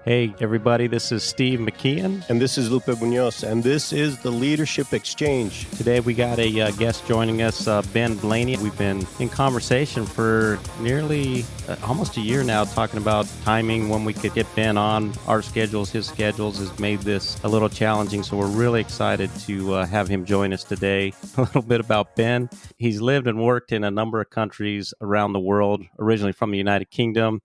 Hey, everybody, this is Steve McKeon. And this is Lupe Munoz, and this is the Leadership Exchange. Today we got a guest joining us, Ben Blaney. We've been in conversation for nearly almost a year now, talking about timing, when we could get Ben on. Our schedules, his schedules has made this a little challenging, so we're really excited to have him join us today. A little bit about Ben. He's lived and worked in a number of countries around the world, originally from the United Kingdom.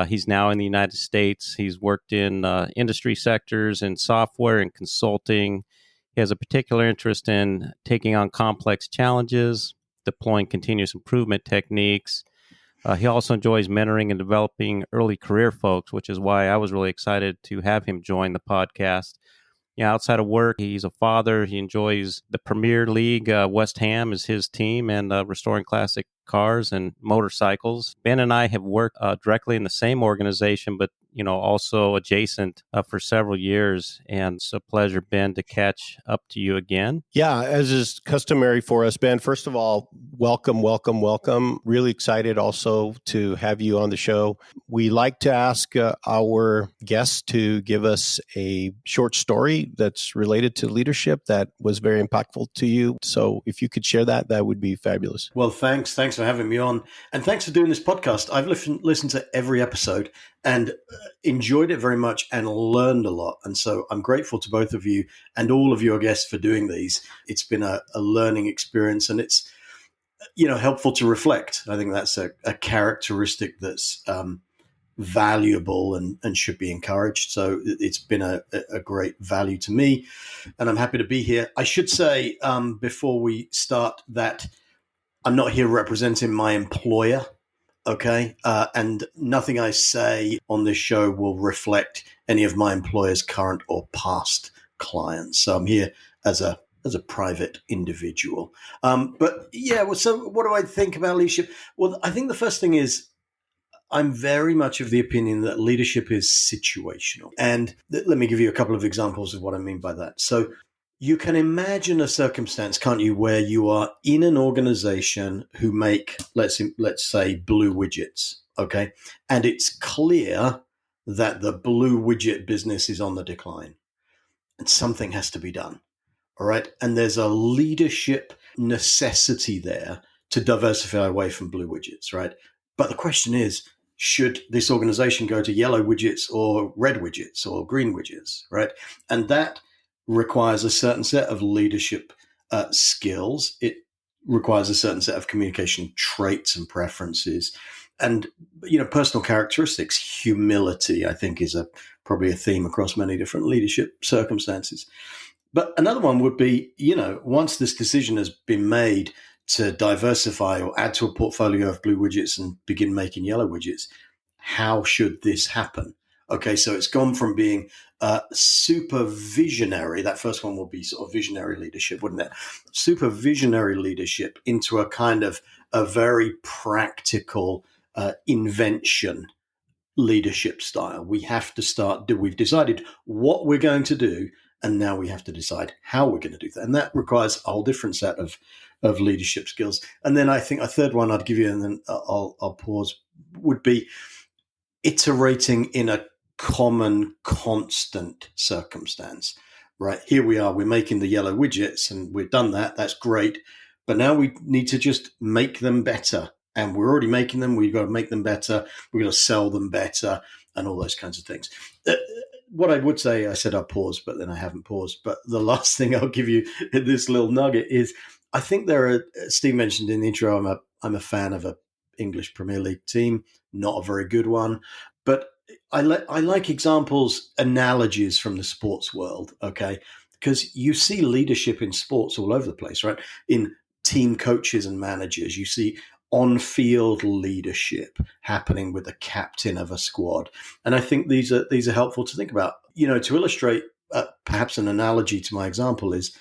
He's now in the United States. He's worked in industry sectors and software and consulting. He has a particular interest in taking on complex challenges, deploying continuous improvement techniques. He also enjoys mentoring and developing early career folks, which is why I was really excited to have him join the podcast. Yeah, outside of work, he's a father. He enjoys the Premier League. West Ham is his team, and restoring classic cars and motorcycles. Ben and I have worked directly in the same organization, but also adjacent for several years. And it's a pleasure, Ben, to catch up to you again. Yeah, as is customary for us, Ben, first of all, welcome. Really excited also to have you on the show. We like to ask our guests to give us a short story that's related to leadership that was very impactful to you. So if you could share that, that would be fabulous. Well, thanks for having me on. And thanks for doing this podcast. I've listened to every episode and enjoyed it very much and learned a lot. And so I'm grateful to both of you and all of your guests for doing these. It's been a learning experience, and it's, helpful to reflect. I think that's a characteristic that's valuable and should be encouraged. So it's been a great value to me, and I'm happy to be here. I should say before we start that I'm not here representing my employer. Okay. And nothing I say on this show will reflect any of my employer's current or past clients. So I'm here as a private individual. But yeah, so what do I think about leadership? Well, I think the first thing is I'm very much of the opinion that leadership is situational. And let me give you a couple of examples of what I mean by that. So you can imagine a circumstance, can't you, where you are in an organization who make, let's say, blue widgets, okay? And it's clear that the blue widget business is on the decline and something has to be done, all right? And there's a leadership necessity there to diversify away from blue widgets, right? But the question is, should this organization go to yellow widgets or red widgets or green widgets, right? And that requires a certain set of leadership skills. It requires a certain set of communication traits and preferences, and personal characteristics. Humility, I think, is probably a theme across many different leadership circumstances. But another one would be, once this decision has been made to diversify or add to a portfolio of blue widgets and begin making yellow widgets, how should this happen? Okay, so it's gone from being super visionary. That first one will be sort of visionary leadership, wouldn't it? Super visionary leadership into a kind of a very practical invention leadership style. We have to start, we've decided what we're going to do, and now we have to decide how we're going to do that. And that requires a whole different set of leadership skills. And then I think a third one I'd give you, and then I'll pause, would be iterating in a common, constant circumstance, right? Here we are, we're making the yellow widgets and we've done that. That's great. But now we need to just make them better. And we're already making them. We've got to make them better. We're going to sell them better and all those kinds of things. What I would say, I said I'll pause, but then I haven't paused. But the last thing I'll give you in this little nugget is I think Steve mentioned in the intro, I'm a fan of a English Premier League team, not a very good one, but I like examples, analogies from the sports world, okay? Because you see leadership in sports all over the place, right? In team coaches and managers, you see on-field leadership happening with the captain of a squad. And I think these are helpful to think about. To illustrate perhaps an analogy to my example is,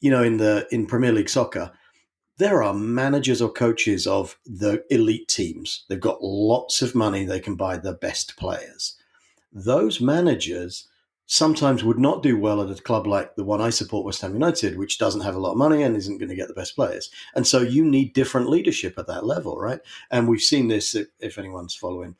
in Premier League soccer, there are managers or coaches of the elite teams. They've got lots of money. They can buy the best players. Those managers sometimes would not do well at a club like the one I support, West Ham United, which doesn't have a lot of money and isn't going to get the best players. And so you need different leadership at that level, right? And we've seen this, if anyone's following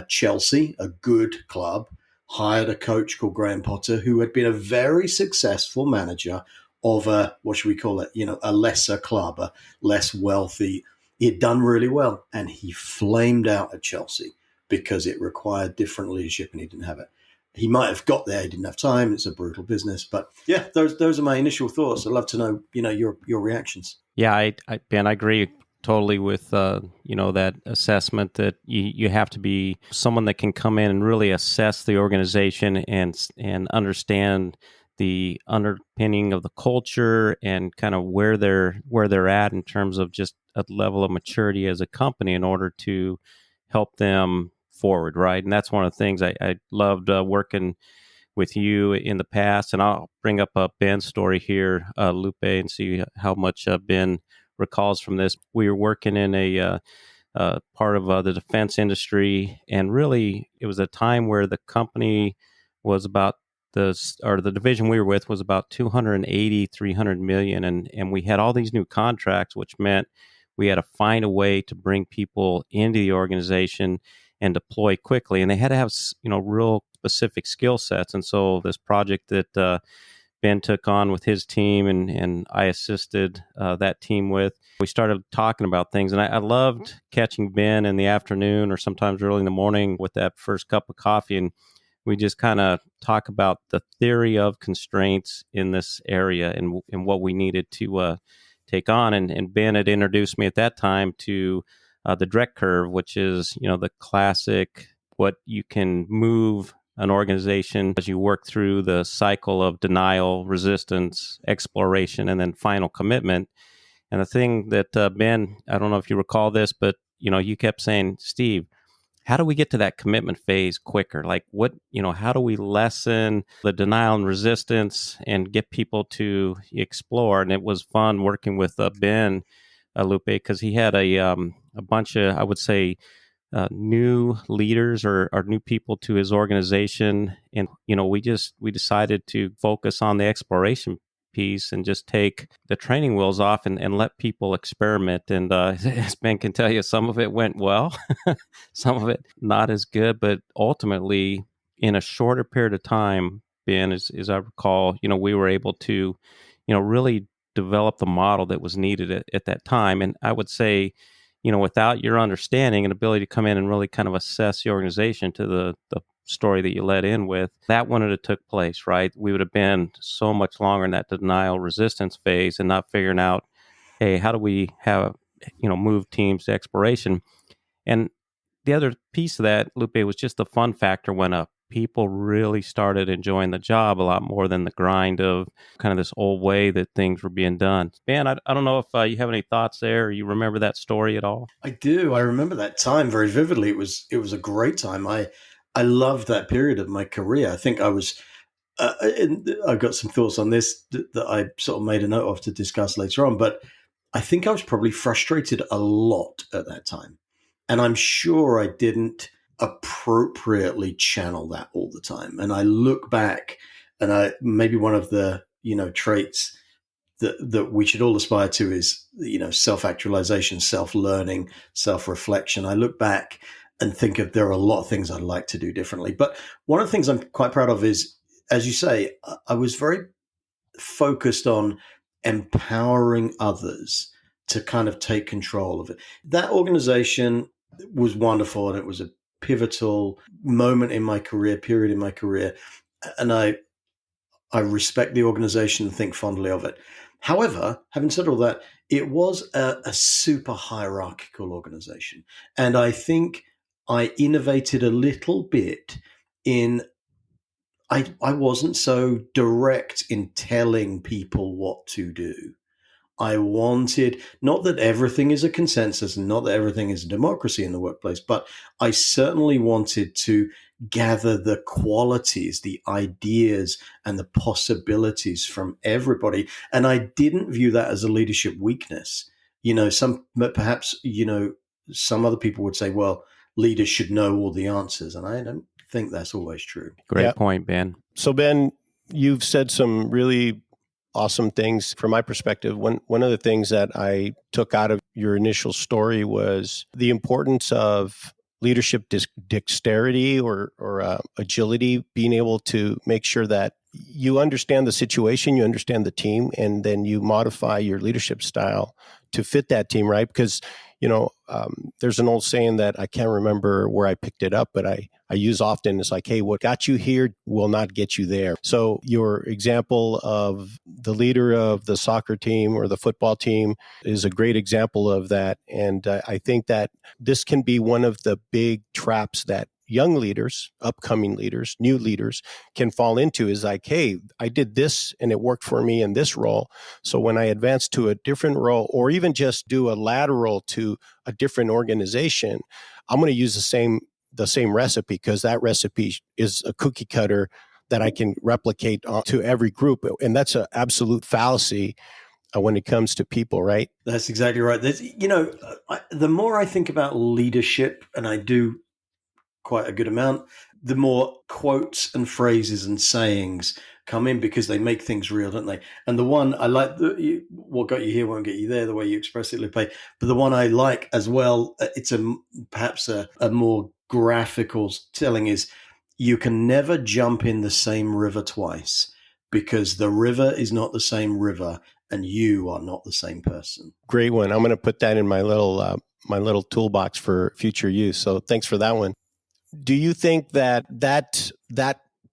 Chelsea, a good club, hired a coach called Graham Potter, who had been a very successful manager of a, what should we call it, a lesser club, a less wealthy. He had done really well, and he flamed out at Chelsea because it required different leadership and he didn't have it. He might have got there, he didn't have time. It's a brutal business. But yeah, those are my initial thoughts. I'd love to know, your reactions. Yeah, Ben, I agree totally with that assessment that you have to be someone that can come in and really assess the organization and understand the underpinning of the culture and kind of where they're at in terms of just a level of maturity as a company in order to help them forward, right? And that's one of the things I loved working with you in the past. And I'll bring up Ben's story here, Lupe, and see how much Ben recalls from this. We were working in a part of the defense industry, and really it was a time where the company was about the division we were with was about 280, 300 million. And we had all these new contracts, which meant we had to find a way to bring people into the organization and deploy quickly. And they had to have, real specific skill sets. And so this project that Ben took on with his team and I assisted that team with, we started talking about things. And I loved catching Ben in the afternoon or sometimes early in the morning with that first cup of coffee. And we just kind of talk about the theory of constraints in this area and what we needed to take on. And Ben had introduced me at that time to the direct curve, which is, the classic, what you can move an organization as you work through the cycle of denial, resistance, exploration, and then final commitment. And the thing that, Ben, I don't know if you recall this, but, you kept saying, Steve, how do we get to that commitment phase quicker? Like how do we lessen the denial and resistance and get people to explore? And it was fun working with Ben, Lupe, because he had a bunch of, I would say, new leaders or new people to his organization. And, we decided to focus on the exploration piece and just take the training wheels off and let people experiment. And as Ben can tell you, some of it went well, some of it not as good, but ultimately in a shorter period of time, Ben, as I recall, we were able to, really develop the model that was needed at that time. And I would say, without your understanding and ability to come in and really kind of assess the organization to the story that you led in with, that wouldn't have took place, right? We would have been so much longer in that denial resistance phase and not figuring out, hey, how do we have, move teams to exploration? And the other piece of that, Lupe, was just the fun factor went up. People really started enjoying the job a lot more than the grind of kind of this old way that things were being done. Ben, I don't know if you have any thoughts there or you remember that story at all? I do. I remember that time very vividly. It was a great time. I loved that period of my career. I think I was. I've got some thoughts on this that I sort of made a note of to discuss later on. But I think I was probably frustrated a lot at that time, and I'm sure I didn't appropriately channel that all the time. And I look back, and maybe one of the traits that we should all aspire to is self-actualization, self-learning, self-reflection. I look back and think of there are a lot of things I'd like to do differently. But one of the things I'm quite proud of is, as you say, I was very focused on empowering others to kind of take control of it. That organization was wonderful, and it was a pivotal moment in my career, period in my career. And I respect the organization and think fondly of it. However, having said all that, it was a super hierarchical organization. And I think I innovated a little bit in, I wasn't so direct in telling people what to do. I wanted, not that everything is a consensus and not that everything is a democracy in the workplace, but I certainly wanted to gather the qualities, the ideas, and the possibilities from everybody. And I didn't view that as a leadership weakness. Perhaps some other people would say, well, leaders should know all the answers. And I don't think that's always true. Great point, Ben. So, Ben, you've said some really awesome things from my perspective. One of the things that I took out of your initial story was the importance of leadership dexterity or agility, being able to make sure that you understand the situation, you understand the team, and then you modify your leadership style to fit that team, right? Because, there's an old saying that I can't remember where I picked it up, but I use often. It's like, hey, what got you here will not get you there. So your example of the leader of the soccer team or the football team is a great example of that. And I think that this can be one of the big traps that young leaders, upcoming leaders, new leaders can fall into, is like, hey, I did this and it worked for me in this role. So when I advance to a different role, or even just do a lateral to a different organization, I'm going to use the same recipe, because that recipe is a cookie cutter that I can replicate to every group. And that's an absolute fallacy when it comes to people, right? That's exactly right. The more I think about leadership, and I do quite a good amount, the more quotes and phrases and sayings come in, because they make things real, don't they? And the one I like, what got you here won't get you there, the way you express it, Lupe. But the one I like as well, it's perhaps a more graphical telling, is you can never jump in the same river twice, because the river is not the same river and you are not the same person. Great one. I'm going to put that in my little toolbox for future use. So thanks for that one. Do you think that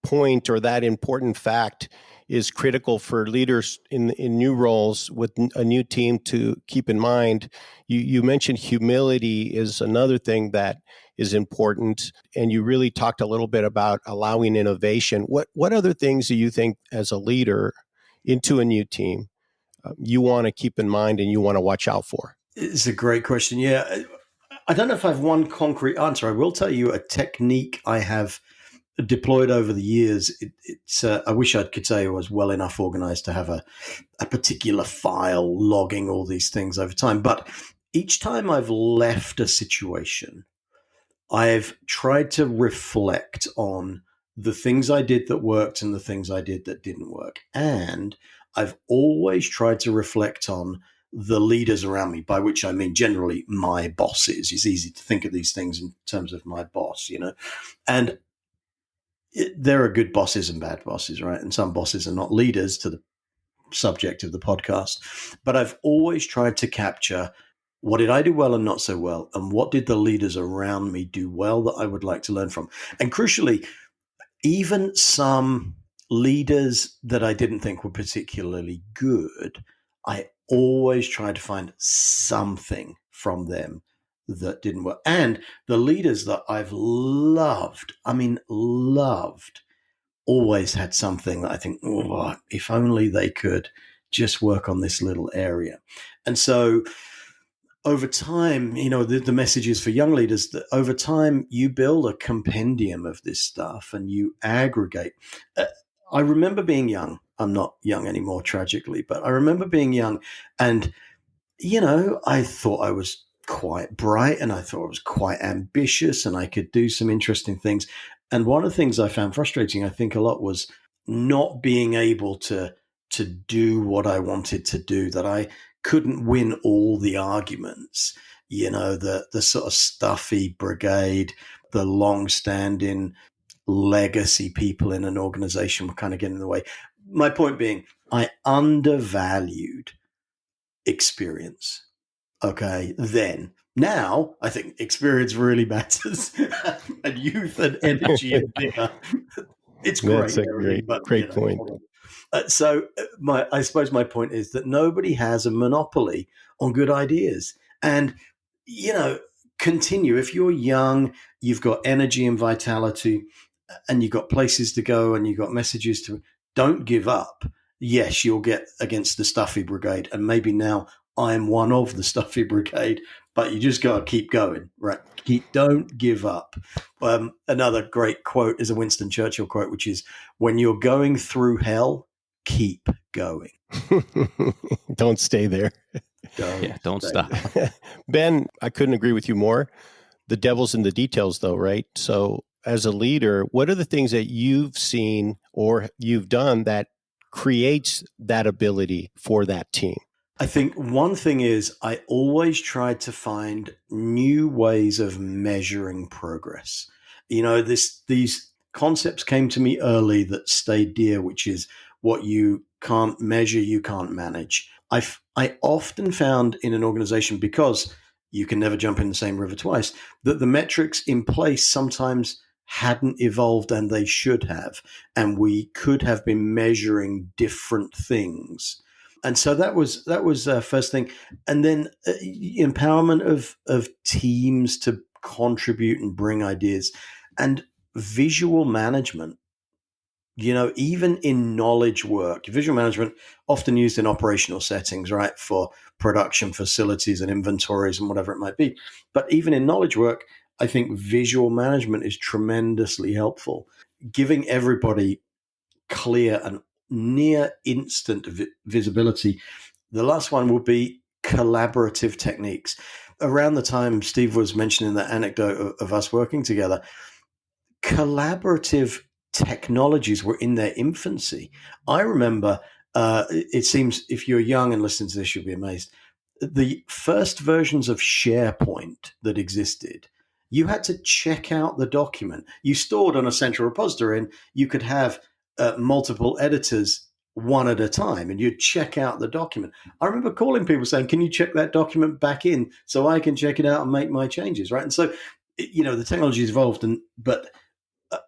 point, or that important fact, is critical for leaders in new roles with a new team to keep in mind? You mentioned humility is another thing that is important, and you really talked a little bit about allowing innovation. What other things do you think, as a leader into a new team, you want to keep in mind and you want to watch out for? It's a great question. Yeah. I don't know if I have one concrete answer. I will tell you a technique I have deployed over the years. I wish I could say I was well enough organized to have a particular file logging all these things over time. But each time I've left a situation, I've tried to reflect on the things I did that worked and the things I did that didn't work. And I've always tried to reflect on the leaders around me, by which I mean generally my bosses. It's easy to think of these things in terms of my boss, and there are good bosses and bad bosses, right? And some bosses are not leaders, to the subject of the podcast. But I've always tried to capture, what did I do well and not so well? And what did the leaders around me do well that I would like to learn from? And crucially, even some leaders that I didn't think were particularly good, I always tried to find something from them that didn't work. And the leaders that I've loved, always had something that I think, oh, if only they could just work on this little area. And so over time, the message is for young leaders that over time you build a compendium of this stuff and you aggregate. I remember being young. I'm not young anymore, tragically, but I remember being young, and, I thought I was quite bright, and I thought I was quite ambitious, and I could do some interesting things. And one of the things I found frustrating, I think, a lot, was not being able to do what I wanted to do, that I couldn't win all the arguments, the sort of stuffy brigade, the long-standing legacy people in an organization were kind of getting in the way. My point being, I undervalued experience. Okay, then. Now, I think experience really matters, and youth and energy and vigor. It's great. That's a great point. I suppose my point is that nobody has a monopoly on good ideas. And, continue. If you're young, you've got energy and vitality, and you've got places to go, and you've got messages to, don't give up. Yes, you'll get against the stuffy brigade. And maybe now I'm one of the stuffy brigade, but you just got to keep going, right? Don't give up. Another great quote is a Winston Churchill quote, which is, when you're going through hell, keep going. Don't stay there. Don't stop. Ben, I couldn't agree with you more. The devil's in the details, though, right? So as a leader, what are the things that you've seen or you've done that creates that ability for that team? I think one thing is I always tried to find new ways of measuring progress. These concepts came to me early that stayed dear, which is what you can't measure, you can't manage. I often found in an organization, because you can never jump in the same river twice, that the metrics in place sometimes hadn't evolved and they should have. And we could have been measuring different things. And so that was first thing, and then empowerment of teams to contribute and bring ideas, and visual management. Even in knowledge work, visual management often used in operational settings, right, for production facilities and inventories and whatever it might be. But even in knowledge work, I think visual management is tremendously helpful, giving everybody clear and near instant visibility. The last one will be collaborative techniques. Around the time Steve was mentioning that anecdote of us working together, collaborative technologies were in their infancy. I remember, it seems if you're young and listen to this, you'll be amazed. The first versions of SharePoint that existed, you had to check out the document. You stored on a central repository, and you could have multiple editors one at a time, and you'd check out the document. I remember calling people saying, "Can you check that document back in so I can check it out and make my changes?" Right, and so the technology has evolved, but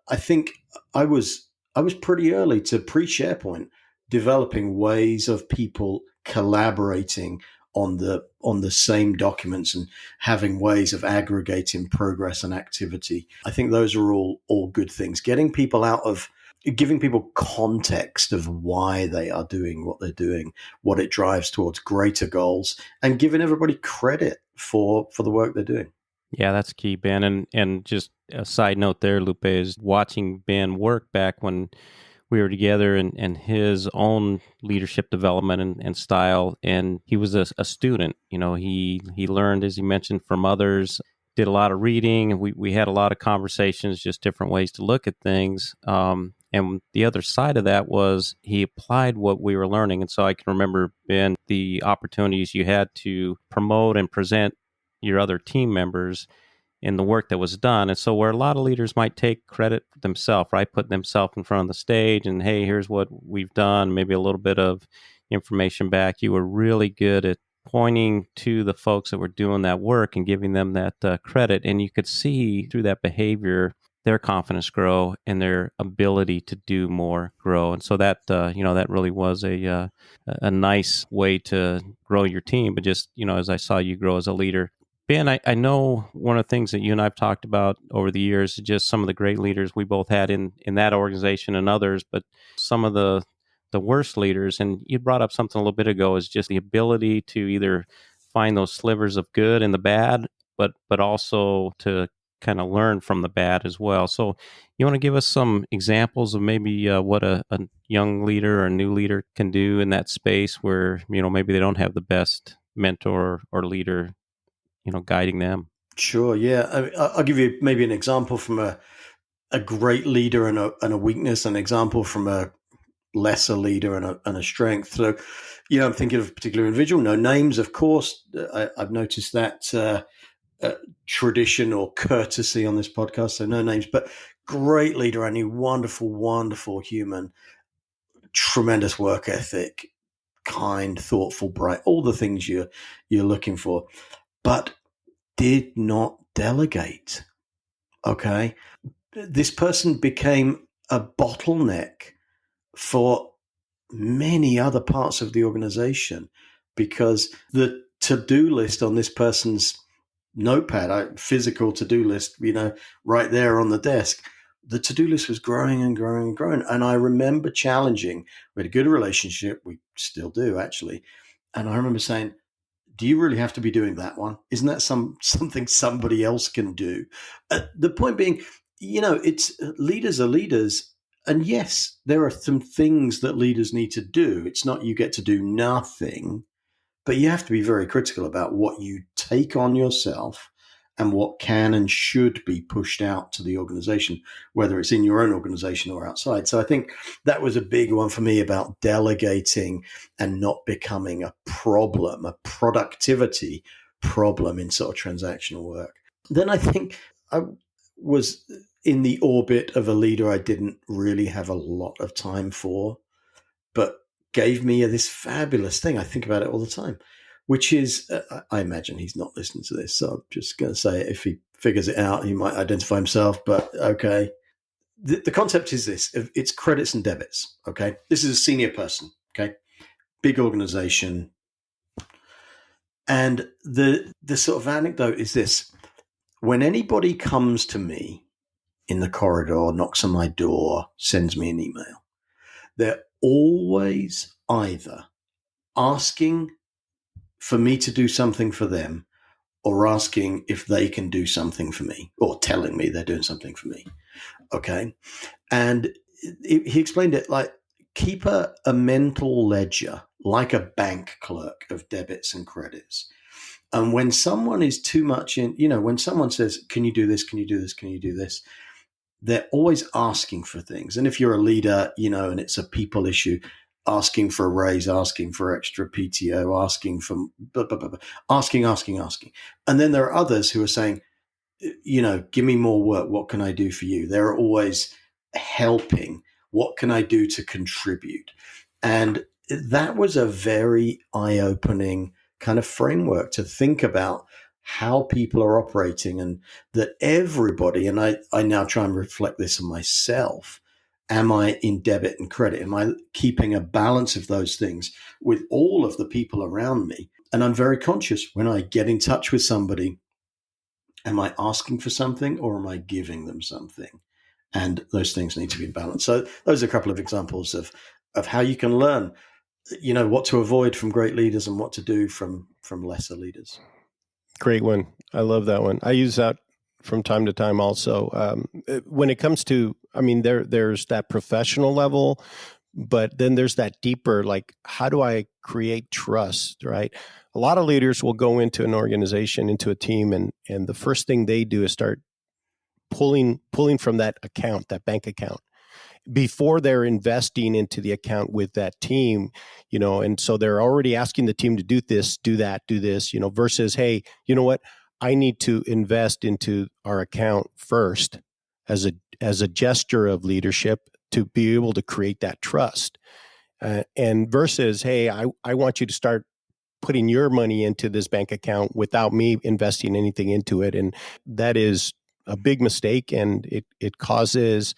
I think I was pretty early to pre-SharePoint developing ways of people collaborating on the same documents and having ways of aggregating progress and activity. I think those are all good things. Giving people context of why they are doing what they're doing, what it drives towards greater goals, and giving everybody credit for the work they're doing. Yeah, that's key, Ben. And just a side note there, Lupe, is watching Ben work back when we were together and his own leadership development and style. And he was a student. He learned, as he mentioned, from others, did a lot of reading. We had a lot of conversations, just different ways to look at things. And the other side of that was he applied what we were learning. And so I can remember, Ben, the opportunities you had to promote and present your other team members in the work that was done. And so where a lot of leaders might take credit for themselves, right? Put themselves in front of the stage and, hey, here's what we've done, maybe a little bit of information back. You were really good at pointing to the folks that were doing that work and giving them that credit. And you could see through that behavior their confidence grow and their ability to do more grow. And so that, that really was a nice way to grow your team. But just, as I saw you grow as a leader, Ben, I know one of the things that you and I have talked about over the years is just some of the great leaders we both had in that organization and others, but some of the worst leaders, and you brought up something a little bit ago, is just the ability to either find those slivers of good in the bad, but also to kind of learn from the bad as well. So you want to give us some examples of maybe what a young leader or a new leader can do in that space where, maybe they don't have the best mentor or leader guiding them? Sure, yeah. I'll give you maybe an example from a great leader and a weakness, an example from a lesser leader and a strength. So, I'm thinking of a particular individual. No names, of course. I've noticed that tradition or courtesy on this podcast, so no names. But great leader, and a wonderful, wonderful human, tremendous work ethic, kind, thoughtful, bright, all the things you're looking for, but did not delegate. Okay. This person became a bottleneck for many other parts of the organization because the to-do list on this person's notepad, physical to-do list, right there on the desk, the to-do list was growing and growing and growing. And I remember challenging, we had a good relationship. We still do, actually. And I remember saying, do you really have to be doing that one? Isn't that something somebody else can do? The point being, it's leaders are leaders. And yes, there are some things that leaders need to do. It's not you get to do nothing, but you have to be very critical about what you take on yourself and what can and should be pushed out to the organization, whether it's in your own organization or outside. So I think that was a big one for me about delegating and not becoming a problem, a productivity problem in sort of transactional work. Then I think I was in the orbit of a leader I didn't really have a lot of time for, but gave me this fabulous thing. I think about it all the time, which is, I imagine he's not listening to this, so I'm just going to say it. If he figures it out, he might identify himself, but okay. The concept is this: it's credits and debits. Okay. This is a senior person. Okay. Big organization. And the sort of anecdote is this: when anybody comes to me in the corridor, knocks on my door, sends me an email, they're always either asking for me to do something for them or asking if they can do something for me or telling me they're doing something for me. Okay. And he explained it like, keep a mental ledger, like a bank clerk, of debits and credits. And when someone is too much in, when someone says, can you do this? Can you do this? Can you do this? They're always asking for things. And if you're a leader, and it's a people issue, asking for a raise, asking for extra PTO, asking for blah, blah, blah, blah, asking. And then there are others who are saying, give me more work. What can I do for you? They're always helping. What can I do to contribute? And that was a very eye-opening kind of framework to think about how people are operating, and that everybody, and I now try and reflect this on myself. Am I in debit and credit? Am I keeping a balance of those things with all of the people around me? And I'm very conscious when I get in touch with somebody, am I asking for something or am I giving them something? And those things need to be in balance. So those are a couple of examples of how you can learn, what to avoid from great leaders and what to do from lesser leaders. Great one. I love that one. I use that from time to time also. When it comes to, there's that professional level, but then there's that deeper, like, how do I create trust, right? A lot of leaders will go into an organization, into a team, and the first thing they do is start pulling from that account, that bank account, before they're investing into the account with that team, and so they're already asking the team to do this, do that, do this, versus, hey, you know what? I need to invest into our account first as a gesture of leadership to be able to create that trust. And versus, hey, I want you to start putting your money into this bank account without me investing anything into it. And that is a big mistake. And it causes,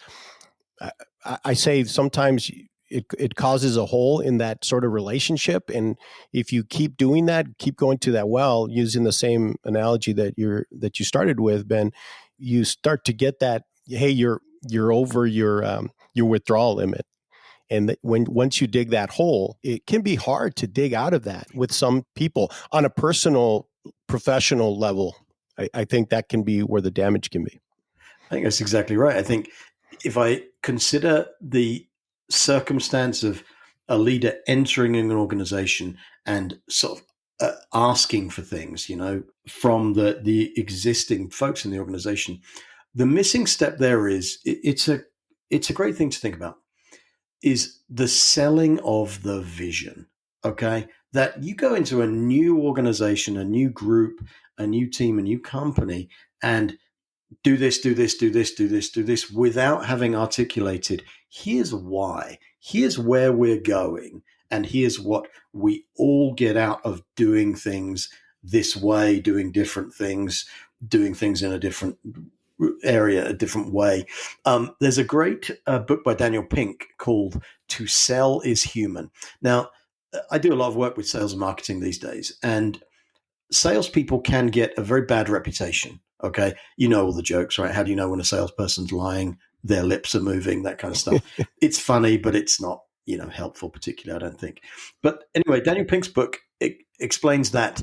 I say sometimes it causes a hole in that sort of relationship. And if you keep doing that, keep going to that well, using the same analogy that you started with, Ben, you start to get that, hey, you're over your withdrawal limit. And once you dig that hole, it can be hard to dig out of that with some people on a personal, professional level. I think that can be where the damage can be. I think that's exactly right. I think if I consider the circumstance of a leader entering an organization and sort of asking for things, from the existing folks in the organization, the missing step there is it's a great thing to think about, is the selling of the vision. Okay, that you go into a new organization, a new group, a new team, a new company, and do this, do this, do this, do this, do this, without having articulated, here's why, here's where we're going, and here's what we all get out of doing things this way, doing different things, doing things in a different area, a different way. There's a great book by Daniel Pink called To Sell is Human. Now, I do a lot of work with sales and marketing these days, and salespeople can get a very bad reputation. Okay. All the jokes, right? How do you know when a salesperson's lying? Their lips are moving, that kind of stuff. It's funny, but it's not, helpful particularly, I don't think. But anyway, Daniel Pink's book explains that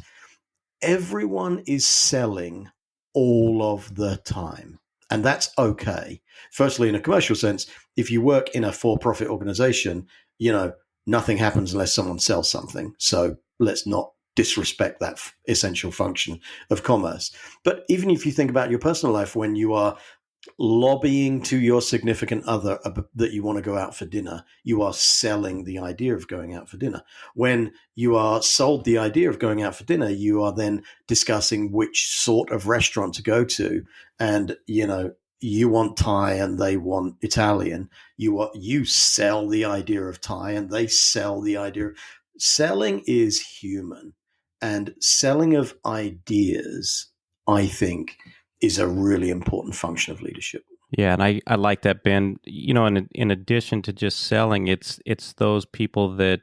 everyone is selling all of the time. And that's okay. Firstly, in a commercial sense, if you work in a for-profit organization, nothing happens unless someone sells something. So let's not disrespect that essential function of commerce. But even if you think about your personal life, when you are lobbying to your significant other that you want to go out for dinner, you are selling the idea of going out for dinner. When you are sold the idea of going out for dinner, you are then discussing which sort of restaurant to go to. And, you want Thai and they want Italian. You sell the idea of Thai and they sell the idea. Selling is human, and selling of ideas, I think, is a really important function of leadership. Yeah, and I like that, Ben. In addition to just selling, it's those people that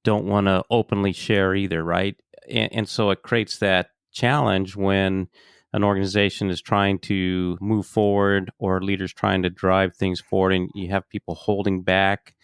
don't want to openly share either, right? And so it creates that challenge when an organization is trying to move forward or leaders trying to drive things forward, and you have people holding back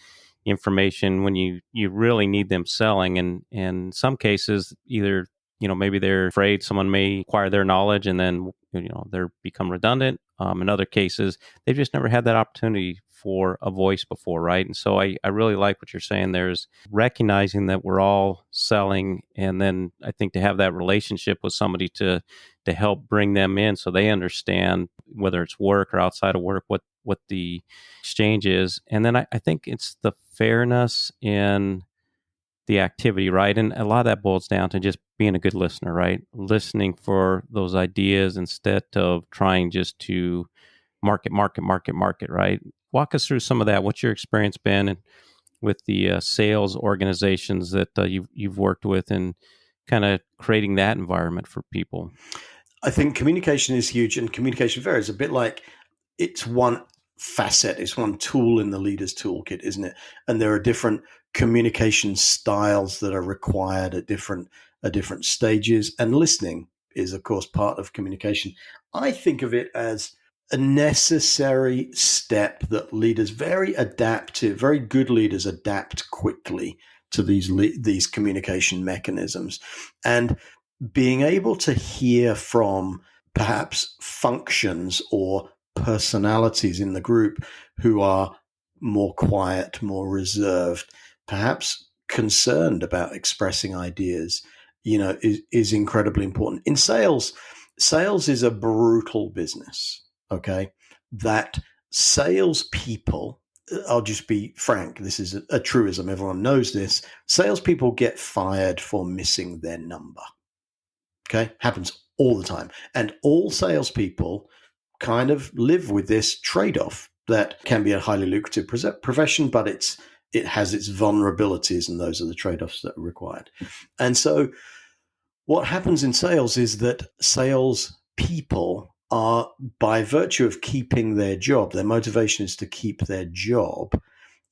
information when you really need them selling. And in some cases, either maybe they're afraid someone may acquire their knowledge and then they're become redundant. In other cases, they've just never had that opportunity for a voice before, right? And so I really like what you're saying. There's recognizing that we're all selling, and then I think to have that relationship with somebody to help bring them in so they understand, whether it's work or outside of work, what the exchange is. And then I think it's the fairness in the activity, right? And a lot of that boils down to just being a good listener, right? Listening for those ideas instead of trying just to market, right? Walk us through some of that. What's your experience been with the sales organizations that you've worked with, and kind of creating that environment for people? I think communication is huge, and communication varies a bit. Like, it's one facet, it's one tool in the leader's toolkit, isn't it? And there are different communication styles that are required at different stages. And listening is, of course, part of communication. I think of it as a necessary step that leaders, very adaptive, very good leaders, adapt quickly to these communication mechanisms. And being able to hear from perhaps functions or personalities in the group who are more quiet, more reserved, perhaps concerned about expressing ideas, is incredibly important. In sales is a brutal business, okay? That salespeople, I'll just be frank, this is a truism, everyone knows this, salespeople get fired for missing their number. Okay, happens all the time. And all salespeople kind of live with this trade-off that can be a highly lucrative profession, but it has its vulnerabilities, and those are the trade-offs that are required. And so what happens in sales is that sales people are, by virtue of keeping their job, their motivation is to keep their job,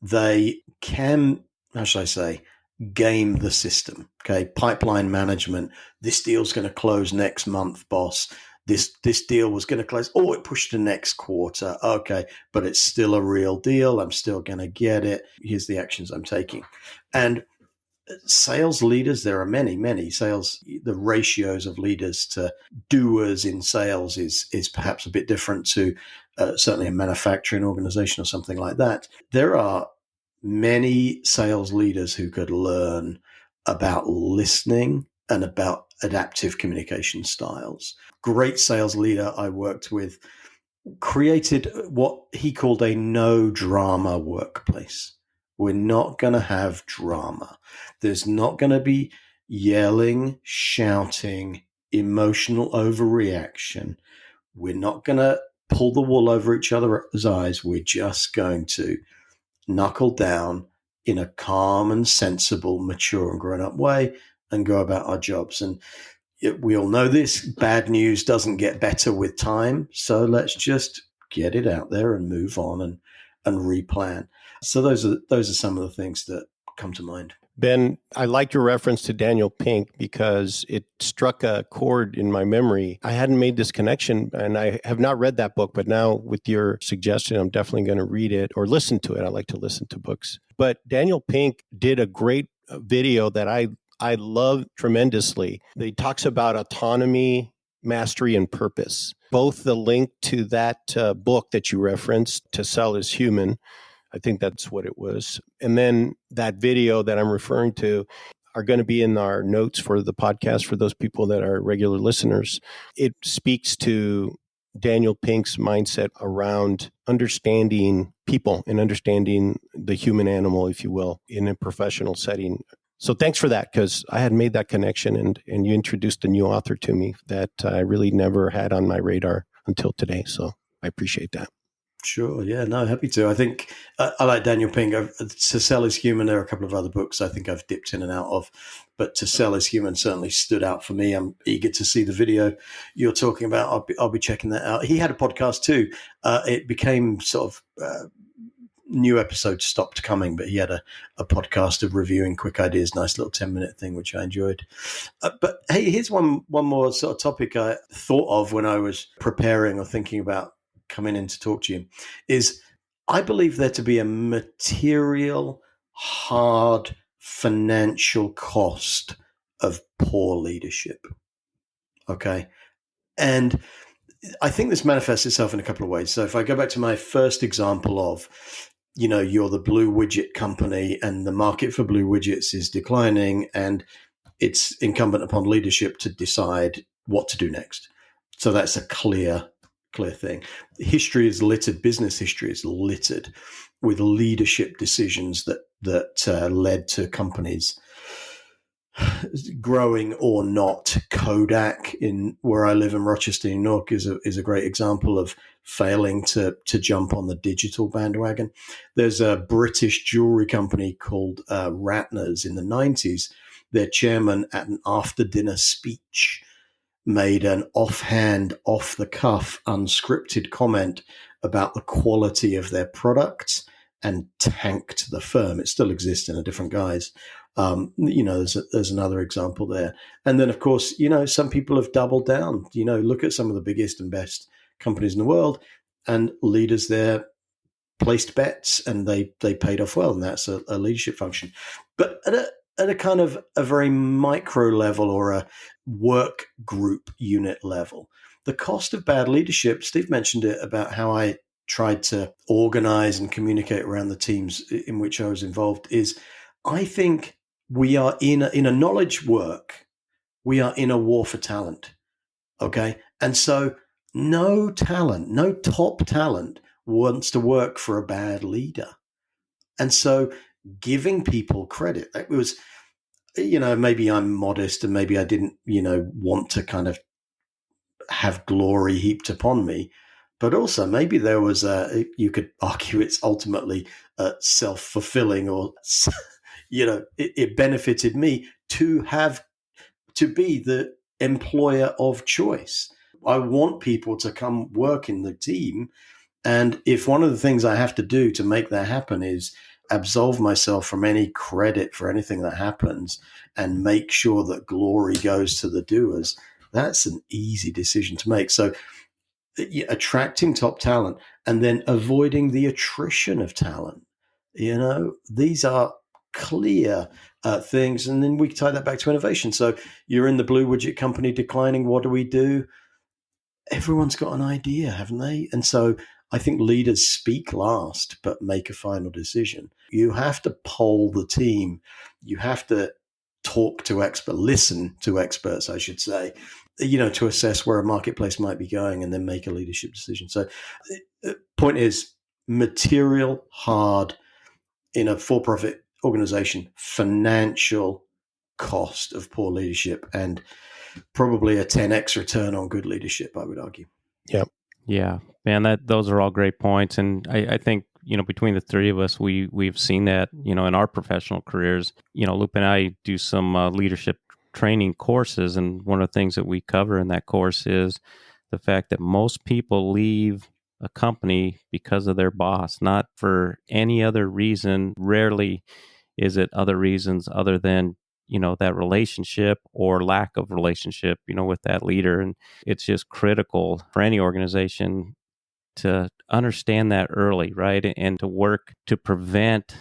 they can, how should I say, game the system. Okay, pipeline management. This deal's going to close next month, boss. This deal was going to close. Oh, it pushed to next quarter. Okay, but it's still a real deal. I'm still going to get it. Here's the actions I'm taking. And sales leaders, there are many sales. The ratios of leaders to doers in sales is perhaps a bit different to certainly a manufacturing organization or something like that. There are many sales leaders who could learn about listening and about adaptive communication styles. Great sales leader I worked with created what he called a no drama workplace. We're not going to have drama. There's not going to be yelling, shouting, emotional overreaction. We're not going to pull the wool over each other's eyes. We're just going to knuckle down in a calm and sensible, mature and grown-up way and go about our jobs. And we all know this, bad news doesn't get better with time. So let's just get it out there and move on and replan. So those are some of the things that come to mind. Ben, I like your reference to Daniel Pink because it struck a chord in my memory. I hadn't made this connection, and I have not read that book, but now with your suggestion, I'm definitely going to read it or listen to it. I like to listen to books. But Daniel Pink did a great video that I love tremendously. He talks about autonomy, mastery, and purpose. Both the link to that book that you referenced, To Sell is Human, I think that's what it was. And then that video that I'm referring to, are going to be in our notes for the podcast for those people that are regular listeners. It speaks to Daniel Pink's mindset around understanding people and understanding the human animal, if you will, in a professional setting. So thanks for that, because I had made that connection, and you introduced a new author to me that I really never had on my radar until today. So I appreciate that. Sure. Yeah. No, happy to. I think I like Daniel Pink. To Sell is Human. There are a couple of other books I think I've dipped in and out of, but To Sell is Human certainly stood out for me. I'm eager to see the video you're talking about. I'll be checking that out. He had a podcast too. It became sort of new episodes stopped coming, but he had a podcast of reviewing quick ideas, nice little 10-minute thing, which I enjoyed. But hey, here's one more sort of topic I thought of when I was preparing or thinking about coming in to talk to you, is I believe there to be a material, hard financial cost of poor leadership. Okay. And I think this manifests itself in a couple of ways. So if I go back to my first example of, you're the blue widget company and the market for blue widgets is declining, and it's incumbent upon leadership to decide what to do next. So that's a clear thing. History is littered. Business history is littered with leadership decisions that led to companies growing or not. Kodak, in where I live in Rochester, New York, is a great example of failing to jump on the digital bandwagon. There's a British jewelry company called Ratner's in the 90s. Their chairman, at an after dinner speech, made an offhand, off the cuff, unscripted comment about the quality of their products and tanked the firm. It still exists in a different guise. There's another example there. And then, of course, some people have doubled down. Look at some of the biggest and best companies in the world, and leaders there placed bets and they paid off well. And that's a leadership function. But at a kind of a very micro level or a work group unit level, the cost of bad leadership, Steve mentioned it about how I tried to organize and communicate around the teams in which I was involved, is I think we are in a knowledge work. We are in a war for talent. Okay. And so no top talent wants to work for a bad leader. And so giving people credit, it was, maybe I'm modest and maybe I didn't, want to kind of have glory heaped upon me. But also maybe there was you could argue it's ultimately self-fulfilling, or, it benefited me to be the employer of choice. I want people to come work in the team. And if one of the things I have to do to make that happen is absolve myself from any credit for anything that happens and make sure that glory goes to the doers, that's an easy decision to make. So attracting top talent and then avoiding the attrition of talent, these are clear things. And then we tie that back to innovation. So you're in the blue widget company declining. What do we do? Everyone's got an idea, haven't they? And so I think leaders speak last, but make a final decision. You have to poll the team. You have to listen to experts, I should say, to assess where a marketplace might be going and then make a leadership decision. So point is, material, hard, in a for-profit organization, financial cost of poor leadership, and probably a 10x return on good leadership, I would argue. Yeah, man, those are all great points. And I think, between the three of us, we've seen that, in our professional careers. Lupe and I do some leadership training courses. And one of the things that we cover in that course is the fact that most people leave a company because of their boss, not for any other reason. Rarely is it other reasons other than, that relationship or lack of relationship, with that leader. And it's just critical for any organization to understand that early, right? And to work to prevent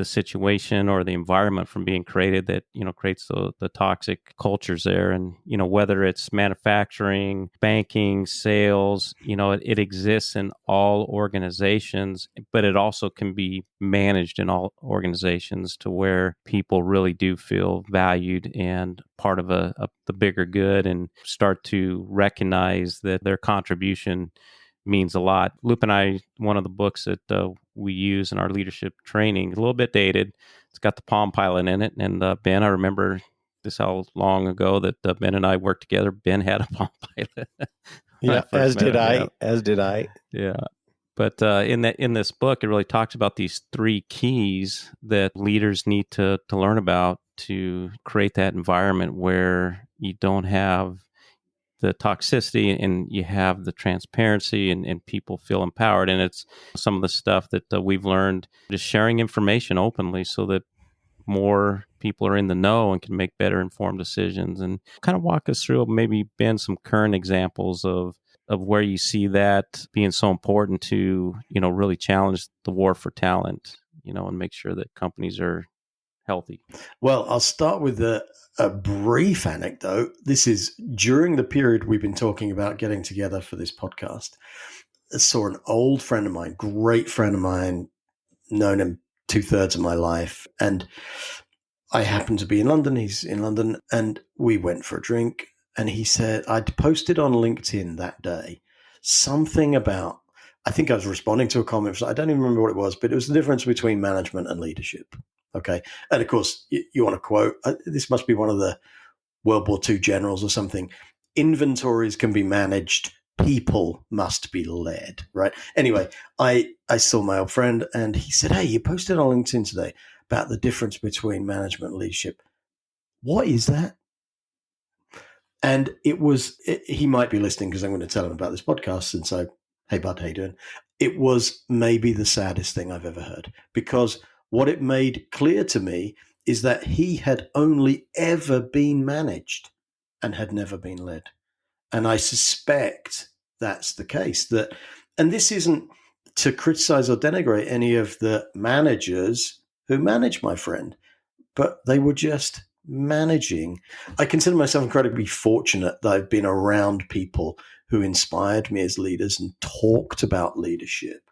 the situation or the environment from being created that, creates the toxic cultures there. And, whether it's manufacturing, banking, sales, it exists in all organizations, but it also can be managed in all organizations to where people really do feel valued and part of the bigger good, and start to recognize that their contribution means a lot. Loop and I, one of the books that we use in our leadership training, a little bit dated. It's got the Palm Pilot in it. And Ben, I remember this how long ago that Ben and I worked together. Ben had a Palm Pilot. Yeah, as did I. As did I. Yeah. But in this book, it really talks about these 3 keys that leaders need to learn about to create that environment where you don't have the toxicity and you have the transparency, and people feel empowered. And it's some of the stuff that we've learned, just sharing information openly so that more people are in the know and can make better informed decisions. And kind of walk us through maybe, Ben, some current examples of where you see that being so important to, really challenge the war for talent, and make sure that companies are healthy. Well, I'll start with a brief anecdote. This is during the period we've been talking about getting together for this podcast. I saw an old friend of mine, great friend of mine, known him 2/3 of my life. And I happened to be in London. He's in London. And we went for a drink. And he said, I'd posted on LinkedIn that day something about, I think I was responding to a comment. I don't even remember what it was, but it was the difference between management and leadership. Okay. And of course, you want to quote, this must be one of the World War II generals or something. Inventories can be managed. People must be led, right? Anyway, I saw my old friend and he said, hey, you posted on LinkedIn today about the difference between management and leadership. What is that? And he might be listening because I'm going to tell him about this podcast. And so, hey, bud, how you doing? It was maybe the saddest thing I've ever heard, because what it made clear to me is that he had only ever been managed and had never been led. And I suspect that's the case. And this isn't to criticize or denigrate any of the managers who manage my friend, but they were just managing. I consider myself incredibly fortunate that I've been around people who inspired me as leaders and talked about leadership.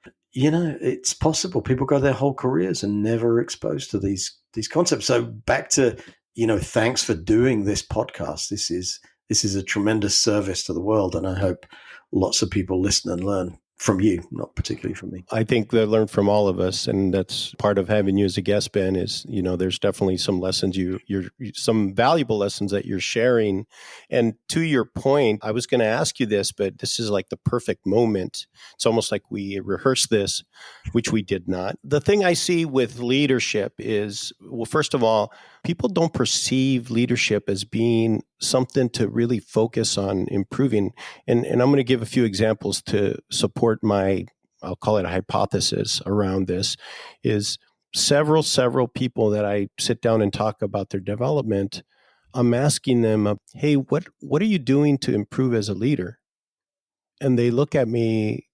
It's possible people go their whole careers and never exposed to these concepts. So back to, thanks for doing this podcast. This is a tremendous service to the world, and I hope lots of people listen and learn from you, not particularly from me. I think they learn from all of us, and that's part of having you as a guest, Ben, is, there's definitely some lessons you're some valuable lessons that you're sharing. And to your point, I was going to ask you this, but this is like the perfect moment. It's almost like we rehearsed this, which we did not. The thing I see with leadership is, well, first of all, people don't perceive leadership as being something to really focus on improving. And I'm going to give a few examples to support I'll call it a hypothesis around this, is several people that I sit down and talk about their development. I'm asking them, hey, what are you doing to improve as a leader? And they look at me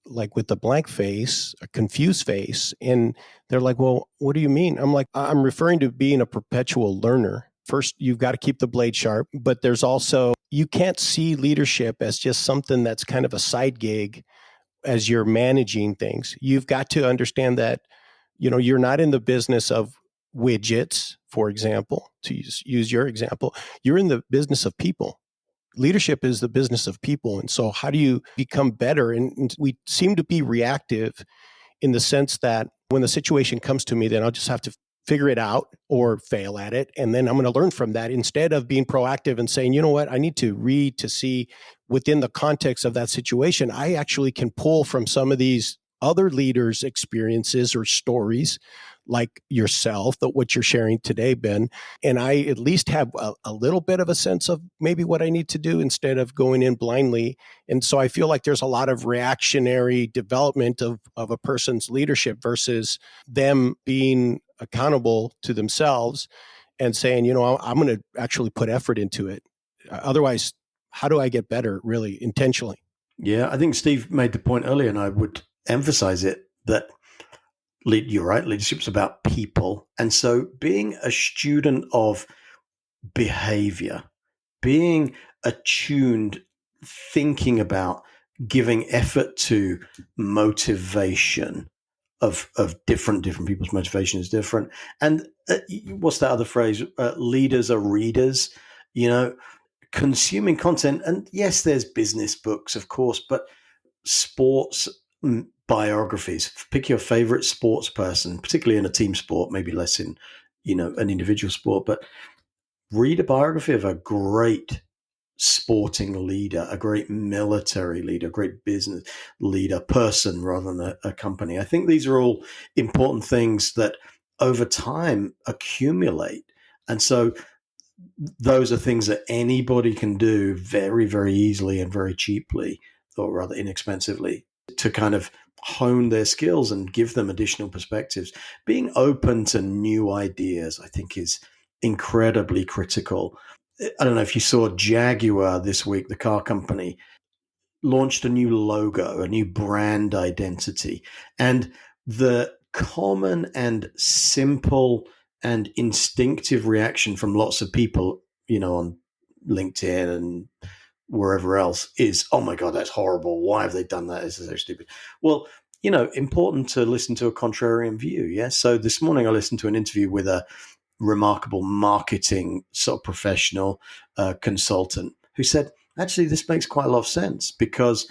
like with a blank face, a confused face. And they're like, well, what do you mean? I'm like, I'm referring to being a perpetual learner. First, you've got to keep the blade sharp, but there's also, you can't see leadership as just something that's kind of a side gig as you're managing things. You've got to understand that, you're not in the business of widgets, for example, to use your example. You're in the business of people. Leadership is the business of people. And so how do you become better? And we seem to be reactive in the sense that when the situation comes to me, then I'll just have to figure it out or fail at it. And then I'm going to learn from that, instead of being proactive and saying, you know what, I need to read to see within the context of that situation, I actually can pull from some of these other leaders' experiences or stories, like yourself, what you're sharing today, Ben. And I at least have a little bit of a sense of maybe what I need to do instead of going in blindly. And so I feel like there's a lot of reactionary development of a person's leadership versus them being accountable to themselves and saying, I'm going to actually put effort into it. Otherwise, how do I get better really intentionally? Yeah, I think Steve made the point earlier, and I would emphasize it, that You're right, leadership's about people. And so being a student of behavior, being attuned, thinking about giving effort to motivation of different people's motivation is different. And what's that other phrase? Leaders are readers, you know, consuming content. And yes, there's business books, of course, but sports biographies. Pick your favorite sports person, particularly in a team sport, maybe less in, an individual sport, but read a biography of a great sporting leader, a great military leader, a great business leader, person rather than a company. I think these are all important things that over time accumulate. And so those are things that anybody can do very, very easily and very cheaply, or rather inexpensively, to kind of hone their skills and give them additional perspectives. Being open to new ideas, I think, is incredibly critical. I don't know if you saw Jaguar this week, the car company launched a new logo, a new brand identity. And the common and simple and instinctive reaction from lots of people, on LinkedIn and wherever else is, oh my God, that's horrible. Why have they done that? This is so stupid. Well, important to listen to a contrarian view. Yeah. So this morning I listened to an interview with a remarkable marketing sort of professional consultant who said, actually, this makes quite a lot of sense because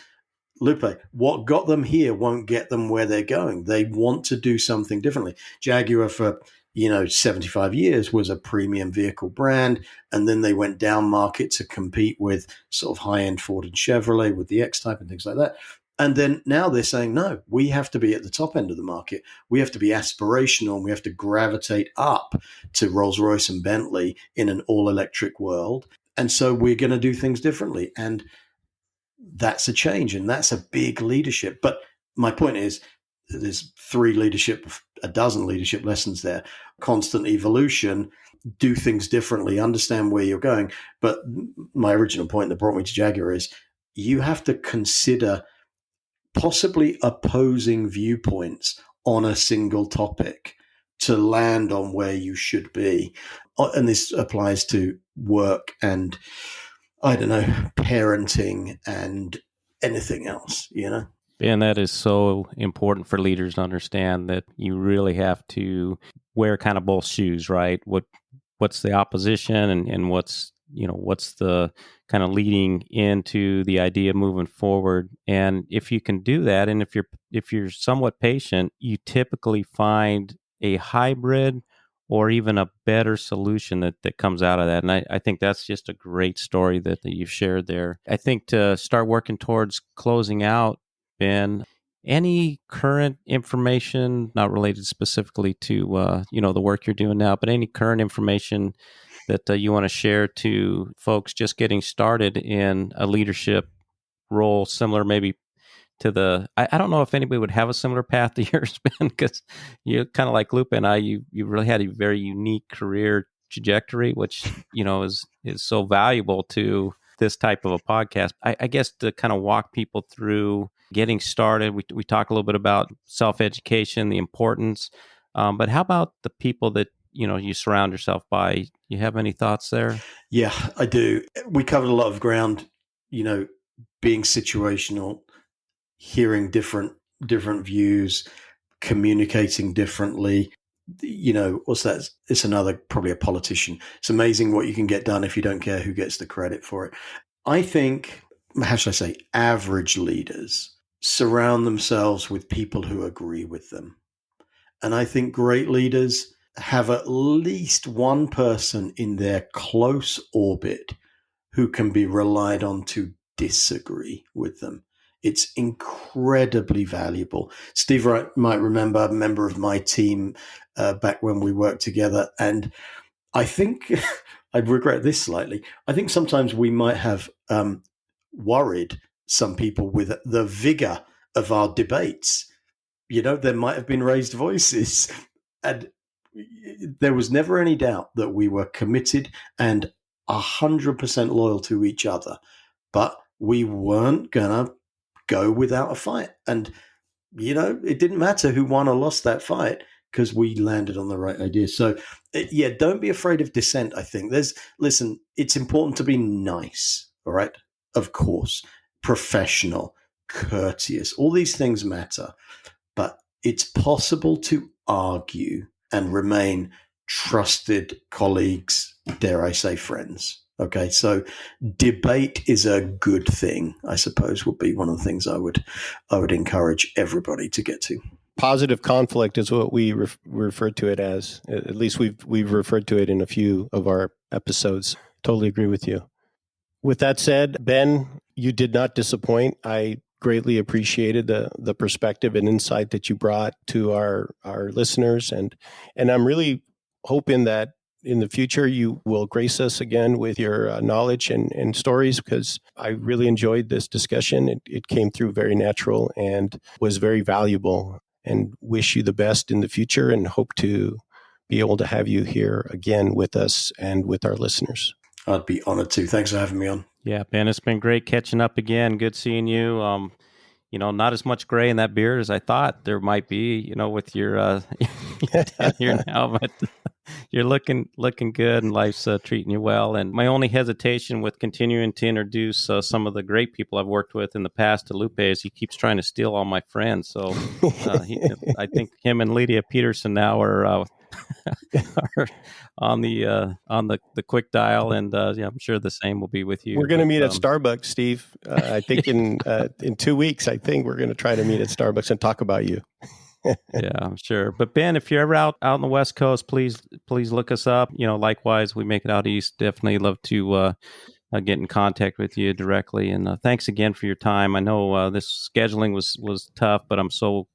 Lupe, what got them here won't get them where they're going. They want to do something differently. Jaguar for 75 years was a premium vehicle brand, and then they went down market to compete with sort of high-end Ford and Chevrolet with the X-Type and things like that. And then now they're saying, no, we have to be at the top end of the market. We have to be aspirational, and we have to gravitate up to Rolls-Royce and Bentley in an all-electric world. And so we're going to do things differently. And that's a change, and that's a big leadership. But my point is, there's a dozen leadership lessons there. Constant evolution, do things differently, understand where you're going. But my original point that brought me to Jaguar is you have to consider possibly opposing viewpoints on a single topic to land on where you should be. And this applies to work and, I don't know, parenting and anything else, And that is so important for leaders to understand that you really have to wear kind of both shoes, right? What's the opposition and what's the kind of leading into the idea moving forward. And if you can do that, and if you're somewhat patient, you typically find a hybrid or even a better solution that comes out of that. And I think that's just a great story that you've shared there. I think to start working towards closing out, Ben, any current information, not related specifically to the work you're doing now, but any current information that you want to share to folks just getting started in a leadership role, similar maybe to I don't know if anybody would have a similar path to yours, Ben, because you kind of like Lupe and I, you really had a very unique career trajectory, which, is so valuable to this type of a podcast. I guess to kind of walk people through getting started, we talk a little bit about self-education, the importance, but how about the people that, you surround yourself by? You have any thoughts there? Yeah, I do. We covered a lot of ground, being situational, hearing different views, communicating differently. What's that? It's probably a politician. It's amazing what you can get done if you don't care who gets the credit for it. I think, how should I say, average leaders surround themselves with people who agree with them. And I think great leaders have at least one person in their close orbit who can be relied on to disagree with them. It's incredibly valuable. Steve might remember, a member of my team back when we worked together. And I think, I regret this slightly, I think sometimes we might have worried some people with the vigor of our debates. There might have been raised voices, and there was never any doubt that we were committed and 100% loyal to each other, but we weren't going to go without a fight. And it didn't matter who won or lost that fight because we landed on the right idea. So, yeah, don't be afraid of dissent. I think listen, it's important to be nice. All right. Of course, professional, courteous, all these things matter, but it's possible to argue and remain trusted colleagues, dare I say friends. Okay, so debate is a good thing, I suppose, would be one of the things I would encourage everybody to get to. Positive conflict is what we refer to it as. At least we've referred to it in a few of our episodes. Totally agree with you. With that said, Ben, you did not disappoint. I greatly appreciated the perspective and insight that you brought to our listeners, and I'm really hoping that in the future you will grace us again with your knowledge and stories, because I really enjoyed this discussion. It came through very natural and was very valuable, and wish you the best in the future and hope to be able to have you here again with us and with our listeners. I'd be honored to. Thanks for having me on. Yeah, Ben, it's been great catching up again. Good seeing you. Not as much gray in that beard as I thought there might be, with your down here now, but you're looking good, and life's treating you well. And my only hesitation with continuing to introduce some of the great people I've worked with in the past to Lupe is he keeps trying to steal all my friends. So I think him and Lydia Peterson now are on the quick dial, and I'm sure the same will be with you. We're going to meet at Starbucks, Steve. I think in 2 weeks. I think we're going to try to meet at Starbucks and talk about you. Yeah, I'm sure. But Ben, if you're ever out on the West Coast, please look us up. Likewise, we make it out east. Definitely love to get in contact with you directly. And thanks again for your time. I know this scheduling was tough, but I'm so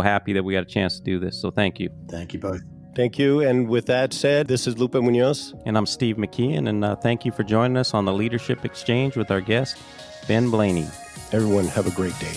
happy that we got a chance to do this. So thank you. Thank you both. Thank you. And with that said, this is Lupe Munoz. And I'm Steve McKeon. And thank you for joining us on the Leadership Exchange with our guest, Ben Blaney. Everyone, have a great day.